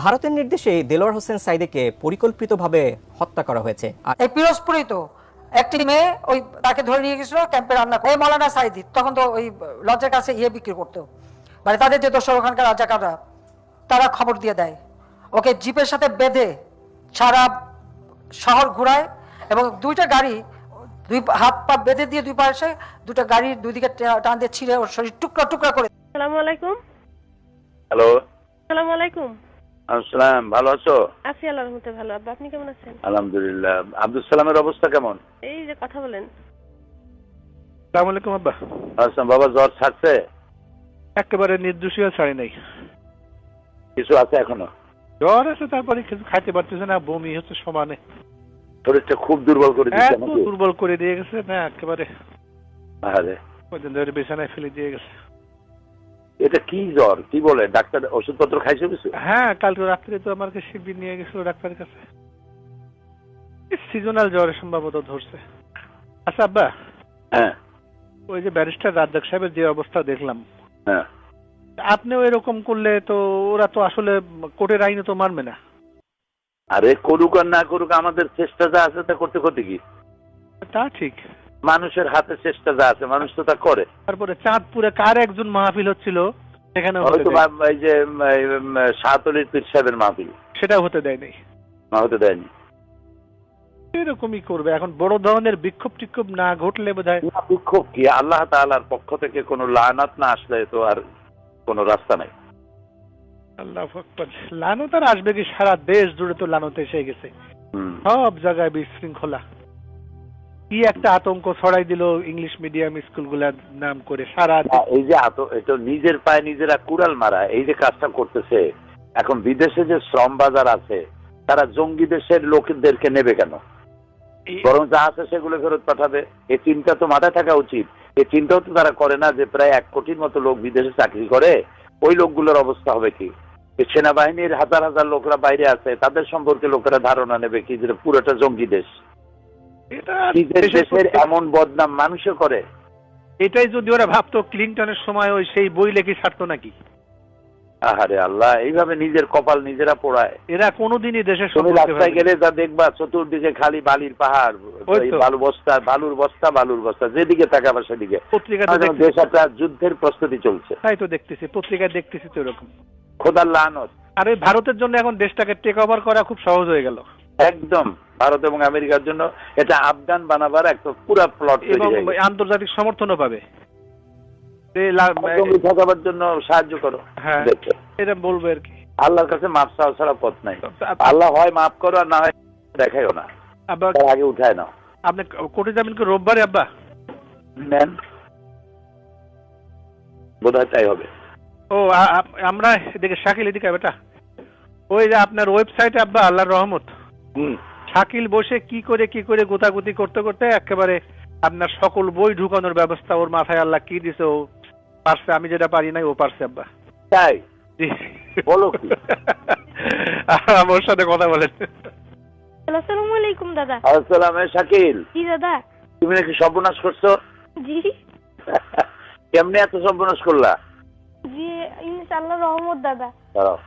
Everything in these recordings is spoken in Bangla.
ভারতের নির্দেশে দেলোয়ার হোসেন সাইদিকে পরিকল্পিতভাবে হত্যা করা হয়েছে। এই পিরোজপুরে তো একটি মেয়ে ওই তাকে ধরে নিয়ে গেছিল ক্যাম্পে রান্না করে। মৌলানা সাইদি তখন তো ওই লজের কাছে বিক্রি করতো, মানে তাদের যে দোসর ওখানকার রাজাকাররা তারা খবর দিয়ে দেয়, ওকে জিপের সাথে বেঁধে সারা শহর ঘুরায় এবং দুইটা গাড়ি দুই হাত পা বেঁধে দিয়ে দুই পাশে দুটো গাড়ির দুই দিকে টান দিয়ে ছিঁড়ে ওর শরীর টুকরা টুকরা করে। আসসালামু আলাইকুম। হ্যালো। আসসালামু আলাইকুম। আসসালাম, ভালো আছো? আছি আল্লাহর রহমতে ভালো। আব্বা আপনি কেমন আছেন? আলহামদুলিল্লাহ। আব্দুল সালামের অবস্থা কেমন? এই যে কথা বলেন। আসসালামু আলাইকুম আব্বা। আসসালাম। বাবা জ্বর ছাড়ছে? একেবারে নির্দোষীয় ছাড়ি নাই, কিছু আছে এখনো? জ্বর আছে, তারপরে কিছু খাইতে পারতেছে না, বমি হচ্ছে সমানে। শরীরটা খুব দুর্বল করে দিচ্ছে নাকি? দুর্বল করে দিয়ে গেছে না একেবারে। আরে কদিন ধরে বিছানায় ফেলে দিয়ে গেছে। এটা কি জ্বর? কি বলে ডাক্তার? ওষুধপত্র খাইছো কিছু? হ্যাঁ, কালকে রাত্রে তো আমাকে শিবির নিয়ে গেছিল ডাক্তারের কাছে। সিজনাল জ্বরে সম্ভবত ধরছে। আচ্ছা আব্বা, হ্যাঁ ওই যে ব্যারিস্টার রাজ্জাক সাহেবের যে অবস্থা দেখলাম, হ্যাঁ। আপনিও এরকম করলে তো ওরা তো আসলে কোর্টের আইনে তো মানবে না। আরে করুক আর না করুক, আমাদের চেষ্টা যা আছে তা করতে করতে কি? তা ঠিক। মানুষের হাতে চেষ্টা যা আছে মানুষ তো তা করে। তারপরে চাঁদপুরে কার একজন মাহফিল হচ্ছিল, সেখানে হয়তো এই যে শাহতলির পীর সাহেবের মাহফিল, সেটা হতে দেয়নি। হতে দেয়নি। এরকমই করবে এখন, বড় ধরনের বিক্ষোভ টিক্ষোভ না ঘটলে বোধহয়। বিক্ষোভ কি? আল্লাহ তাআলার পক্ষ থেকে কোনো লানাত না আসলে তো আর কোনো রাস্তা নাই। আল্লাহু আকবার। লানত আর আসবে কি? সারা দেশ জুড়ে তো লানত এসে গেছে, সব জায়গায় বিশৃঙ্খলা। কি একটা আতঙ্ক ছড়াই দিল ইংলিশ মিডিয়াম স্কুলগুলার নাম করে সারা। এই যে এটা নিজের পায়ে নিজেরা কুড়াল মারা, এই যে কাজটা করতেছে। এখন বিদেশে যে শ্রম বাজার আছে, তারা জঙ্গি দেশের লোকদেরকে নেবে কেন? বরং যা আছে সেগুলো ফেরত পাঠাবে। এই চিন্তা তো মাথায় থাকা উচিত। এই চিন্তাও তো তারা করে না যে প্রায় 1 কোটির মতো লোক বিদেশে চাকরি করে, ওই লোকগুলোর অবস্থা হবে কি? সেনাবাহিনীর হাজার হাজার লোকরা বাইরে আছে, তাদের সম্পর্কে লোকেরা ধারণা নেবে কি যে পুরোটা জঙ্গি দেশ। দেশের এমন বদনাম মানুষে করে। এটাই যদি ওরা ভাবতো ক্লিনটনের সময় ওই সেই বই লেখি ছাড়তো নাকি? আহারে আল্লাহ, এইভাবে নিজের কপাল নিজেরা পোড়ায়। এরা কোনোদিনই দেশের তুমি রাস্তায় গেলে যা দেখবা, চতুর্দিকে খালি বালির পাহাড়, বালুর বস্তা, যেদিকে তাকাবা সেদিকে। দেশ একটা যুদ্ধের প্রস্তুতি চলছে। তাই তো দেখতেছি, পত্রিকায় দেখতেছি তো এরকম। খোদার লানত। আর এই ভারতের জন্য এখন দেশটাকে টেক ওভার করা খুব সহজ হয়ে গেল। একদম ভারত এবং আমেরিকার জন্য এটা আফগান বানাবার একটা পুরা প্লট, এবং আন্তর্জাতিক সমর্থনও পাবে। ঠকাবার জন্য সাহায্য করো। হ্যাঁ, এটা বলবো আর কি। আল্লাহর কাছে মাপ চাওয়া ছাড়া পথ নাই। আল্লাহ হয় মাফ করো, আর না হয় দেখাইও না, আগে উঠায় নাও। আপনি কোর্টে যাবেন কি রোববারে আব্বা? নেন, বোধহয় তাই হবে। ও আমরা এদিকে শাকিল, এদিকে বেটা ওই যে আপনার ওয়েবসাইটে আব্বা আল্লাহর রহমত, শাকিল বসে কি করে গোতাগুতি করতে করতে একেবারে আপনার সকল বই ঢুকানোর ব্যবস্থা ওর মাথায় আল্লাহ কি দিছে, ও পারছে। আমি যেটা পারি নাই ও পারছে আব্বা। তাই বলো কি? আমার সাথে কথা বলেন। আসসালামু আলাইকুম দাদা। আসসালাম। শাকিল, জি দাদা। তুমি নাকি সর্বনাশ করছো? জি। কেমনে এত সর্বনাশ করলা? জি ইনশাআল্লাহ রহমত দাদা। দাঁড়াও।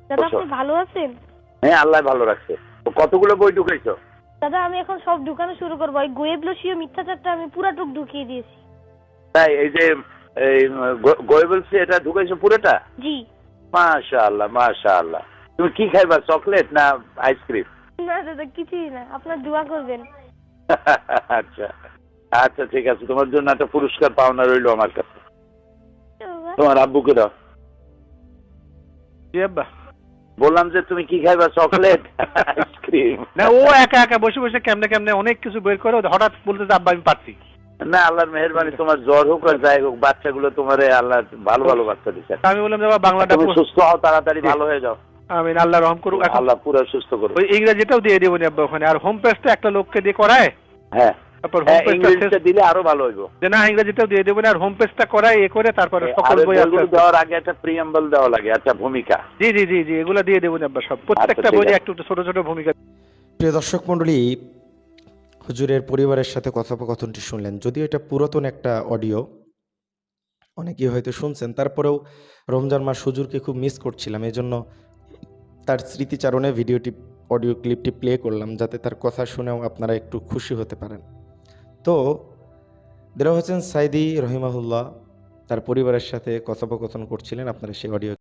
দাদা আপনি ভালো আছেন? হ্যাঁ, আল্লাহ ভালো রাখছে। কতগুলো বই ঢুকাইছো? দাদা আমি এখন সব ঢুকানো শুরু করবো। এই গোয়েবলসীয় মিথ্যাচারটা আমি পুরাটুক ঢুকিয়ে দিয়েছি। তাই এই যে গোয়েবলসি এটা ঢুকাইছো পুরোটা? জি। মাশাআল্লাহ মাশাআল্লাহ। তুমি কি খাইবা, চকলেট না আইসক্রিম? না দাদা কিছুই না, আপনার দোয়া করবেন। আচ্ছা আচ্ছা, ঠিক আছে। তোমার জন্য একটা পুরস্কার পাওনা রইলো আমার কাছে। তোমার আব্বুকে দাও। জি আব্বা। বললাম যে তুমি কি খাইবা, চকলেট আইসক্রিম? না, ও একা একা বসে বসে কেমনে অনেক কিছু বের করে, হঠাৎ বলতে যে আব্বা আমি পারছি না। আল্লাহর মেহেরবানি, তোমার জ্বর হোক আর যাই হোক, বাচ্চাগুলো তোমারে আল্লাহ ভালো ভালো বাচ্চা দিচ্ছে। আমি বললাম বাবা বাংলাটা সুস্থ হও, তাড়াতাড়ি ভালো হয়ে যাও। আমিন, আল্লাহ রহম করুক। আল্লাহ পুরো সুস্থ করুক। ওই ইংরেজিটাও দিয়ে দেবো নি আব্বা ওখানে, আর হোম পেজটা একটা লোককে দিয়ে করায়। হ্যাঁ, তারপর হোম পেজটা দিলে আরো ভালো হইবো। না, ইংরেজিটাও দিয়ে দেবো না, আর হোম পেজটা করায় এ করে তারপরে সকল বই দেওয়ার আগে একটা প্রিয়াম্বল দেওয়া লাগে, একটা ভূমিকা। জি জি জি জি, এগুলো দিয়ে দেবো না আব্বা সব, প্রত্যেকটা বই একটু ছোট ছোট ভূমিকা। প্রিয় দর্শক মণ্ডলী, হুজুরের পরিবারের সাথে কথোপকথনটি শুনলেন। যদিও এটা পুরাতন একটা অডিও, অনেকেই হয়তো শুনছেন। তারপরেও রমজান মাস হুজুরকে খুব মিস করছিলাম, এই জন্য তার স্মৃতিচারণে অডিও ক্লিপটি প্লে করলাম, যাতে তার কথা শুনেও আপনারা একটু খুশি হতে পারেন। তো দেলোয়ার হোসেন সাঈদী রহিমাহুল্লাহ তার পরিবারের সাথে কথোপকথন করছিলেন, আপনারা সেই অডিও